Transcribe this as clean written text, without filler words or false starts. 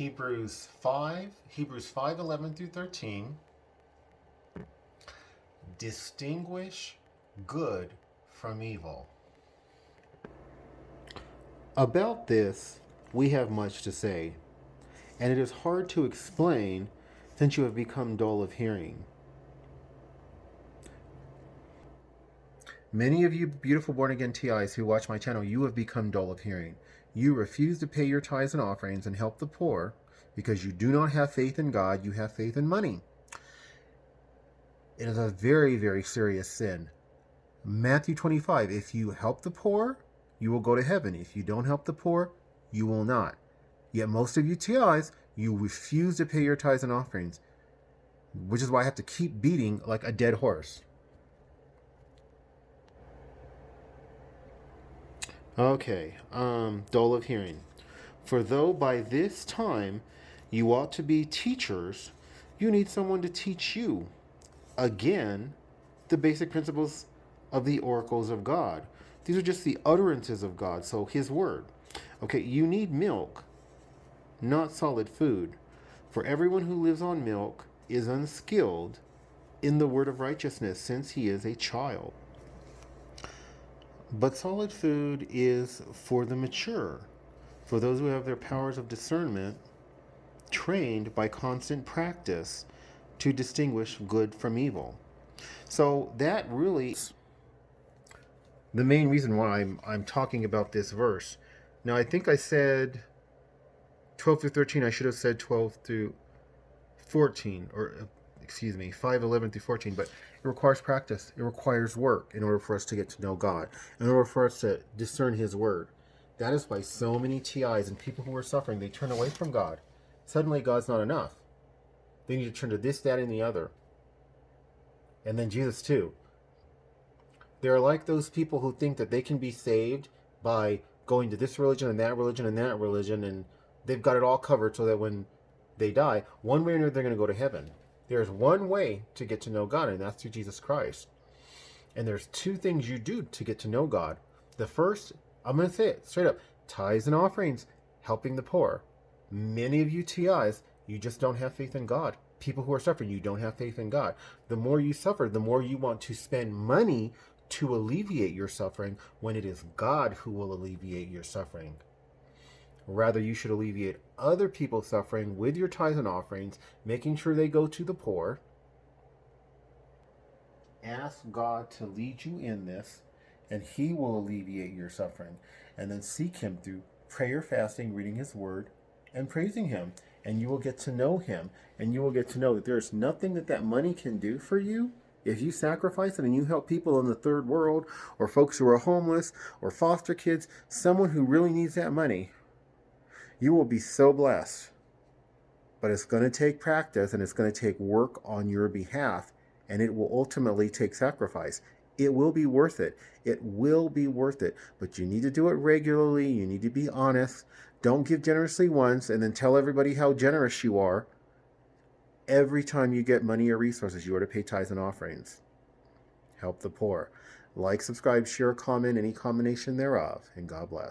Hebrews 5:11 through 13. Distinguish good from evil. About this, we have much to say, and it is hard to explain since you have become dull of hearing. Many of you beautiful born-again TIs who watch my channel, you have become dull of hearing. You refuse to pay your tithes and offerings and help the poor because you do not have faith in God, you have faith in money. It is a very, very serious sin. Matthew 25, if you help the poor, you will go to heaven. If you don't help the poor, you will not. Yet most of you TIs, you refuse to pay your tithes and offerings, which is why I have to keep beating like a dead horse. Okay, dull of hearing. For though by this time you ought to be teachers, you need someone to teach you, again, the basic principles of the oracles of God. These are just the utterances of God, so His Word. Okay, you need milk, not solid food. For everyone who lives on milk is unskilled in the word of righteousness, since he is a child. But solid food is for the mature, for those who have their powers of discernment trained by constant practice to distinguish good from evil. So that really is the main reason why I'm talking about this verse. Now, I think I said 12 through 13. I should have said 12 through 14, or 5:11 through 14, but it requires practice. It requires work in order for us to get to know God, in order for us to discern His Word. That is why so many TIs and people who are suffering, they turn away from God. Suddenly, God's not enough. They need to turn to this, that, and the other. And then Jesus, too. They're like those people who think that they can be saved by going to this religion and that religion and that religion, and they've got it all covered so that when they die, one way or another, they're going to go to heaven. There's one way to get to know God, and that's through Jesus Christ. And there's two things you do to get to know God. The first, I'm going to say it straight up, tithes and offerings, helping the poor. Many of you TIs, you just don't have faith in God. People who are suffering, you don't have faith in God. The more you suffer, the more you want to spend money to alleviate your suffering, when it is God who will alleviate your suffering. Rather, you should alleviate other people's suffering with your tithes and offerings, making sure they go to the poor. Ask God to lead you in this, and He will alleviate your suffering. And then seek Him through prayer, fasting, reading His Word, and praising Him. And you will get to know Him, and you will get to know that there's nothing that money can do for you. If you sacrifice it and you help people in the third world, or folks who are homeless, or foster kids, someone who really needs that money, you will be so blessed. But it's going to take practice, and it's going to take work on your behalf, and it will ultimately take sacrifice. It will be worth it. It will be worth it. But you need to do it regularly. You need to be honest. Don't give generously once and then tell everybody how generous you are. Every time you get money or resources, you are to pay tithes and offerings. Help the poor. Like, subscribe, share, comment, any combination thereof, and God bless.